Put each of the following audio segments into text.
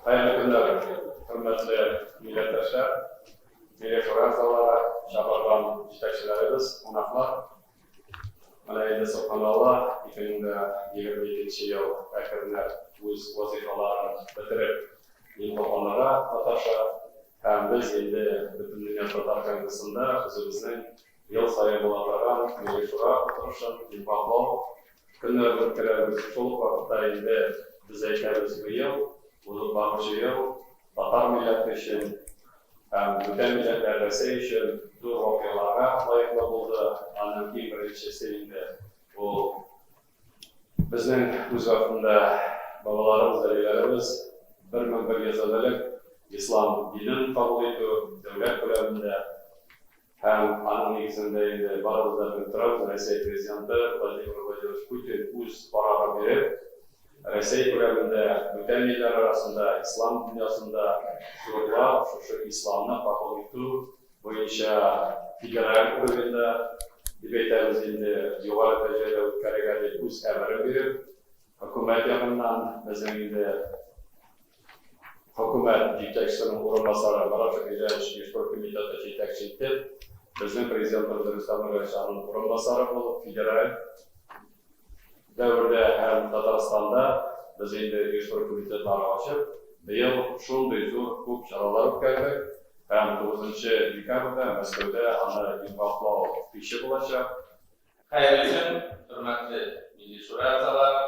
Hayırlı günler, hürmetli milletvekiler, Şurazalar, Şabarban yetakçilerimiz, konaklar. Mana endi subhanallah, 2022 yıl erkenler öz vazifelerini bitirip, imtihanlara katışa, hem biz endi bütün dünya Tatar Kongresi'nde özümüzün yıl sayı bulacağın Milli Şura oturuşun imtihanlar günler biriktirerimiz çoluk vakitte endi biz eykemiz bu yıl, uzun bakışı yıl, Tatar milleti için bütün milletler Rusya için dur vakıyalara layıklı buldu. Anın ki birinçisi indi. Bu bizning o'z vaqtida babalarimiz, dadaylarimiz 1100 islom dinini qabul etib, davlat ko'lamida ham aning negizida endi baribir bilib turib, Rossiya prezidenti Vladimir Vladimirovich Putin o'z qarori berib, Rossiya ko'lamida butun millatlar orasida islom dunyosida sho'rlar shu islomni qabul etish bo'yicha federal o'rinda debatamiz endi yuqori darajada o'tkazilgan o'z amrini berib, hukumat yaqindan bizning endi hukumat yetakchisining o'rinbosari Marojek Ijrochi komiteti yetakchi etib, bizning prezidentimiz Rustam Miromonovning o'rinbosari bo'lib, federal davrda ham Tataristonda biz endi Ijrochi komitetlarni ochib, bu yil shunday zo'r ko'p choralar o'tkazdik. Ham 9 dekabrda Moskvada ana imtihonlar ishi bo'lacak. Xayrli kun, hurmatli Milliy Shura a'zolari,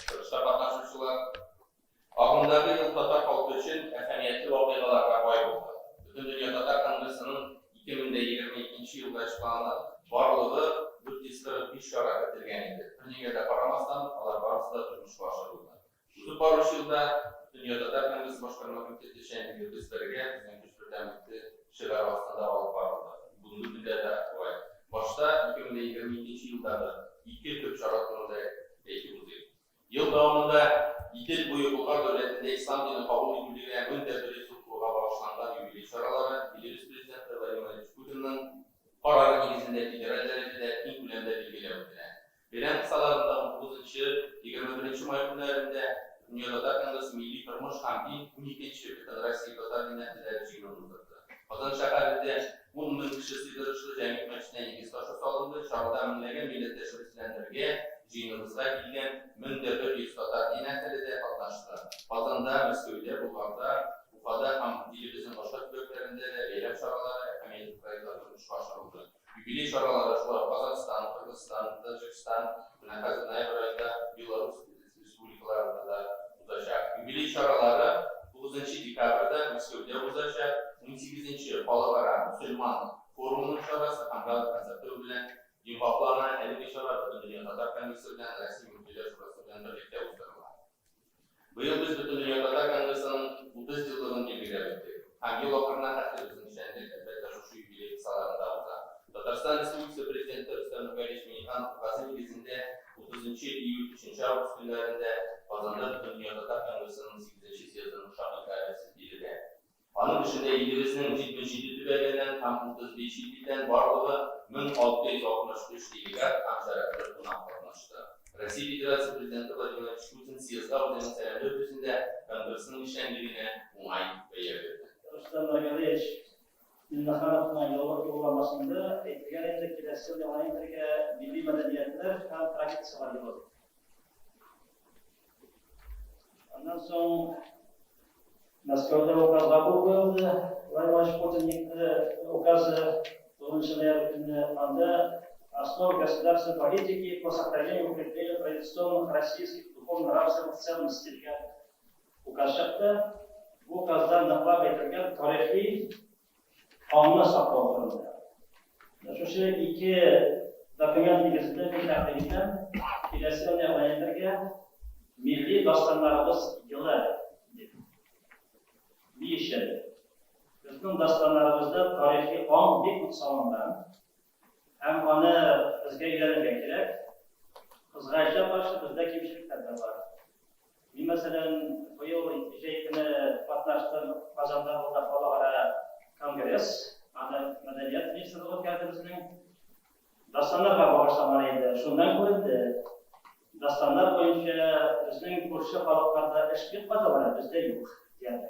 turishda qatnashuvchilar. Oxirgi yil Tatar xalqi uchun ahamiyatli voqealarga boy bo'ldi. Butun dunyo Tatar kongresining 2022 yilda ishlanib, borlig'i 445 chora o'tkazilgan edi. Bunga qaramasdan, ular barchasida turmush oshirildi. Shu borish yilda dunyo Tatar kongresi boshqarma komiteti shayniga bizlarga kishilar ostida olib borildi. Bunga muddatda qo'y. Boshda 2022 yilda ikki ko'p chora to'g'risida aytib yil davomida Idil bo'yi Bulg'or davlatida islom dinini qabul etilgan muntazam sulhga bag'ishlangan yubiley choralari Belarus prezidenti Vladimir Putinning qarori negizida federal darajada keng ko'lamda belgilandi. Bilan qissalarida 9-21 may kunlarida dunyoda kongress milliy turmush hamda 12-chi Rossiya Tatar dinlaridan jinoyat Qozon shahrida 10 ming kishi sig'irishli jamiyat masjididan egiz toshi solindi. Chorada minglab millatdoshlarga jinimizga kelgan mingga bir Tatar dinlarida qatnashdi. Qozonda, Moskvada, Bulg'orda, Ufada ham dinimizning boshqa tumanlarida bayram choralari amaliyot turmush oshirildi. Yubiley choralari Qozog'iston, Qirg'iziston, Tojikiston, Noyabr oyida Belarus respublikalarida o'tacak. Yubiley choralari 9 dekabrda Moskvada o'tacak. 18-chi xalqaro musulmon forumining chorasi hamdard konsepti bilan imtihonlarni elga chora butun dunyo Tatar kongresi bilan Rossiya Milliy Shurasi bilan birlikda o'tkaziladi. Bu yil biz butun dunyo Tatar kongresining 30 yilligini belgilab o'tdik. Ham yil oxirida tahlilimizni nishonladik, albatta shu yubiley qissalarida o'tadi. Tatariston Respublikasi prezidenti Rustam Miromonovning va'zi negizida 30-iyul 3-avgust kunlarida Qozonda butun dunyo Tatar kongresining 8-chi sezoni mushaqatlari belgilandi. Onun dışında İngiliz'in 77 tübelerinden tam 35 ilden varlığı 1663 delegat Ankara'da konaklanmıştı. Rusya Federasyonu Prezidenti Vladimir Putin siyasal ortamın selamlı ötesinde Kongresinin işlemlerine onay verdi. Rustam Miromonovich Minnaxanovning yo'llanmasida aytganidek, Rossiya Amerikaga milliy madaniyatlar ham traditsiyalar yo'q. Ondan so'ng Moskvada ukaz qabul qilindi. Vladimir Putinning ukazi 9 ноября kunida основ государственной политики по сохранению и укреплению традиционных российских духовно-нравственных ценностей degan ukaz chiqdi. Bu ukazdan naql etilgan tarixiy qonunlar saqlab qolindi. Shu ikki dokument negizida men taqdim etgan kelasi variantlarga milliy dostonlarimiz yili deyishadi. Bizning dostonlarimizda tarixiy qon bek solingan. Ham uni bizga uylanishga kerak. Qizg'ashga qarshi bizda kamchiliklar bor. Masalan, bu yil ijrochini qatnashdim Qozonda bo'lgan xalqaro kongress, ana madaniyat ministri o'tkazdi. Dostonlarga bag'ishlangan edi. Shundan ko'rindi. Dostonlar bo'yicha bizning ko'rshi xalqlarda ish ketmadi, bizda yo'q. Yani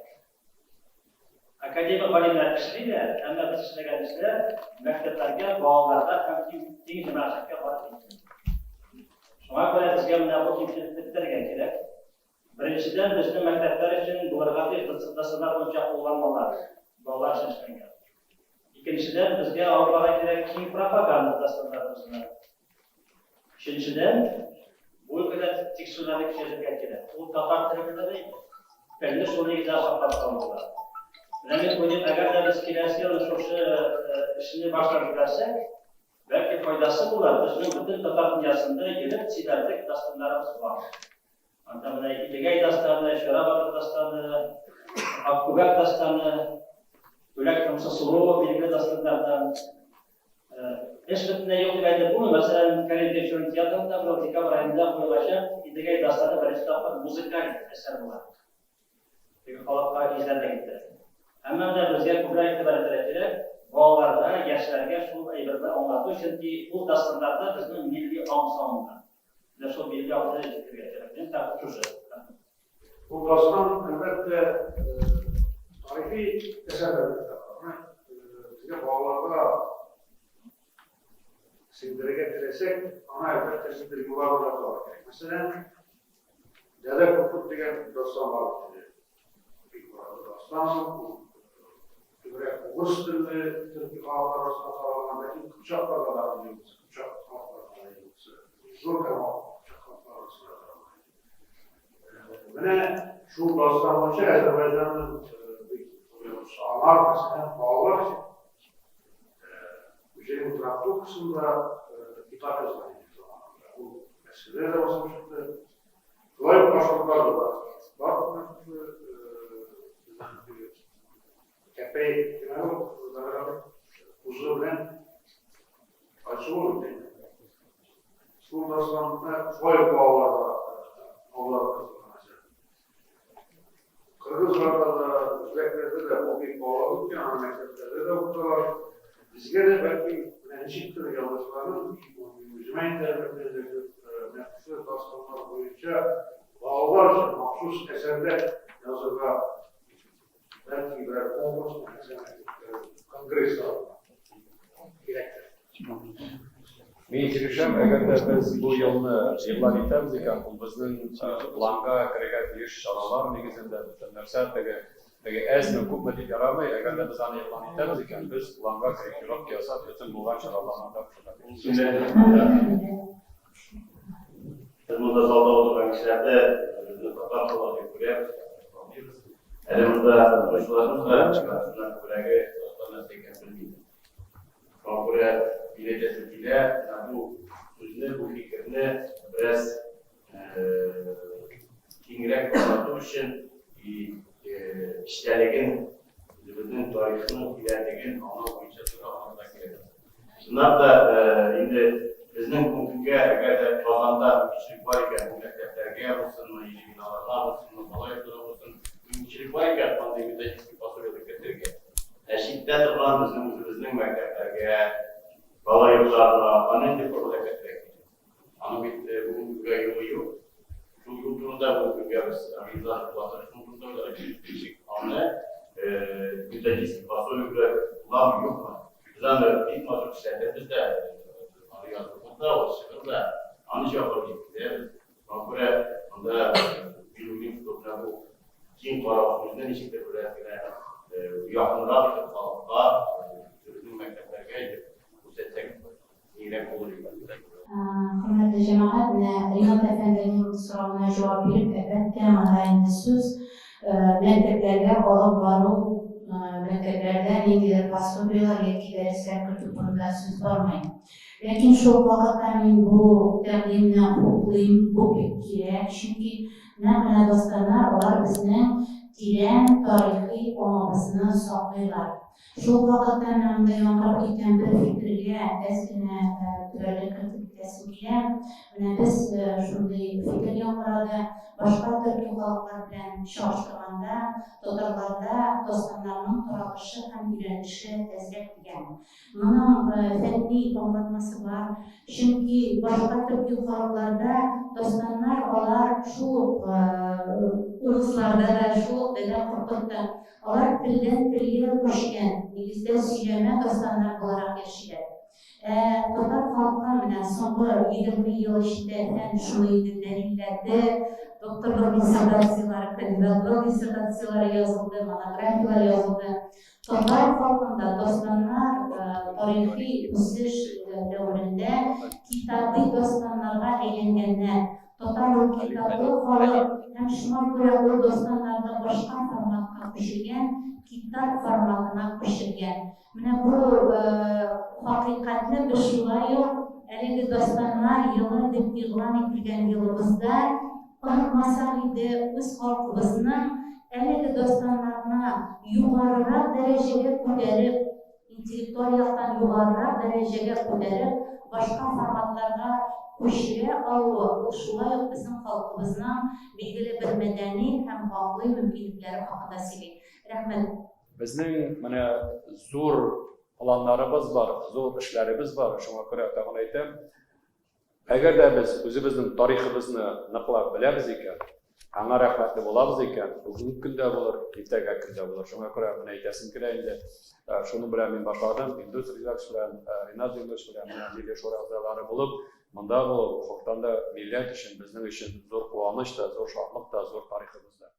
Akademik alimler işleydi, ama biz işleyen işler mekteplerge, bağlarda hem kim cemaatçılıkka var. Şuna göre bizge buna bu kimçiliklerge gerek. Birinciden bizim mektepler için bularga sınıf olacak kullanmalar, bağlar için işlengen. İkinciden bizge Avrupa'da gerek kim propaganda dasturlarımızın. Üçüncüden bu ülkede tiksularlık şeylerge gerek. Bu Tatar tarafında değil. Belli sorunu icazat kapsamında. Yani koyduğum eğer de biz kilesi oluşursa işini başlatırsak belki faydası olur. Bizim bütün Tatar dünyasında gelip çiğderdek dasturlarımız var. Anlamına İlgay dastanı, Şarabat dastanı, Akkubak dastanı, Bölek Kamsasulu bilgi dasturlardan eşitliğinde yok bence bu mesela kalite şöyle tiyatroda bu Dekabr ayında koyulaşan İlgay dastanı ve kitaplar müzikal eser var. Çünkü halklar izlerle gitti. Hemen de bizge kubra itibar ederek bağlarda, yaşlarga şu ayırda anlatıyor. Çünkü bu dasturlarda bizim milli ansamında. Ve şu milli ansamında zikir geçirir. Tartışır. Bu dastan elbette tarihi eserlerdir. Bizge bağlarda sindire getirsek, ana elbette sindir yuvarlarak var. Mesela Dede Kutlu diyen dastan var. Dastan Oğuz dilli Türk halklar arasında sağlanmadaki kuşaklar kadar biliyoruz. Kuşak halklar biliyoruz. Zor kanal kuşak halklar arasında sağlanmadaki. Ve şu dastan önce Azerbaycan'ın arkasından bağlar için Müjdenin Traktor kısmında kitap yazmayı bu meseleler de basmıştı. Kolay başlıklar da var. Kepeği, huzur bilen açı olur değil mi? School daslanında koy bağlarda onlar kazanacak. Kırgızlarda da, Özbeklerde de o bir bağladık ya, Mekteplerde de bu kadar. Bizge de belki menşiktir yalnızların, müzime internetlerde nefsir daslanlar boyunca bağlar için mahsus eserde yazıda belki bir konkurs kongres gerektir. Men kirishim, agarda biz bu yillar yetamiz ekan, bu bizning planga kirgan ish choralari negizida butun narsa azmi ko'pmi deb yaramay, agarda biz ani e'lon etamiz ekan, biz planga korrektirovka butun bo'lgan choralarini qo'shamiz. Biz burada zalda oturan kişilerde bizni toplam olarak görüyoruz. Elimizde koşullarımız da çıkarsınlar buraya dostlarına tekrar bilmiyor. Ama buraya bilecek ile bu sözünü, bu fikrini biraz kingrek anlattığı için işlerliğin bizim tarihinin ilerliğin ana boyunca anlatmak gerekiyor. Bunlar da şimdi bizning mumkinga agarda kazanda mumkinchilik bor ekan, bu maktablarga bo'lsin, yili binolarga bo'lsin, viloyatlar bo'lsin, mumkinchilik bor ekan, pandemiyada eski fasoliyatga kirgan. Shiddat bilan bizning maktablarga, bola yurtlarga ana deb qo'lga kerak. Ana bitta bugunga yo'li yo'q. Shu yurtda bugunga biz arizlar qilib turibmiz, kichik ona metodist fasoliyatlar ular yo'qmi? Bizlar ilk mazkur ishlarda bizda da oluşturdu da anış yapabildi. Sonra onda bilimlik topluluğu bu kim tarafından işinde böyle yakınlar halka turizm mekteplerine bu seçim iğrenç olur. Hürmetli cemaat, Rimat Efendi'nin soruna cevap verip evet, temada söz mekteplerge olup varı mekteplerde ilgili pasobiyalar yetkileri sekreter konuda söz sormayın. Lakin şu vakıtta bu terimle hukuklayım, bu gerek. Çünkü ne dostlarlar olar bizning tiren tarihi omabısını saklıyorlar. Şu vakıtta namda yankırıp giden bir fikirge eskine türlü kritik әйтәсем килә. Менә без шундый фикер яңгырады. Башка төрки халыклар белән чагыштырганда, татарларда дастаннарның таралышы һәм өйрәнеше тәзрәк дигән. Моның фәнни аңлатмасы бар. Чөнки башка төрки халыкларда dastanlar алар шул урысларда да шул дәдә куркытты. Алар телдән телгә күчкән, нигездә сөйләмә dastanlar буларак яшиләр. Татар халкы менә соңгы 20 ел эчендә һәм шуны дәлилләде, докторлык диссертацияләре, кандидатлык диссертацияләре язылды, монографиялар язылды. Татар халкында dastanlar тарихи үсеш дәверендә китаби dastanlarга әйләнгәннәр. Татар китаплы халык һәм шуңа күрә ул dastanларны башка форматка күчергән, китап форматына күчергән. Менә бу хакыйкатьне без шулай ук әлеге dastanlar елы дип игълан ителгән елыбызда онытмасак иде, үз халкыбызның әлеге dastanlarны югарырак дәрәҗәгә күтәреп, интеллектуаль яктан югарырак дәрәҗәгә күтәреп, башка форматларга күчерә алуы, ул шулай ук безнең халкыбызның билгеле бер мәдәни һәм гакылый мөмкинлекләре хакында сөйли. Рәхмәт. Безнең менә зур планнарыбыз бар, зур эшләребез бар. Шуңа күрә тагын әйтәм, әгәр дә без үзебезнең тарихыбызны ныклап беләбез икән, аңа рәхмәтле булабыз икән, бүгенге көндә булыр, иртәгә көндә булыр. Шуңа күрә менә әйтәсем килә инде. Шуны белән мин башладым, Илдус Ризакович белән, Ринат Зиннурович белән Милли шура әгъзалары булып, монда булып, Хуктанда милләт өчен, безнең өчен зур куаныч та, зур шатлык та, зур тарихыбыз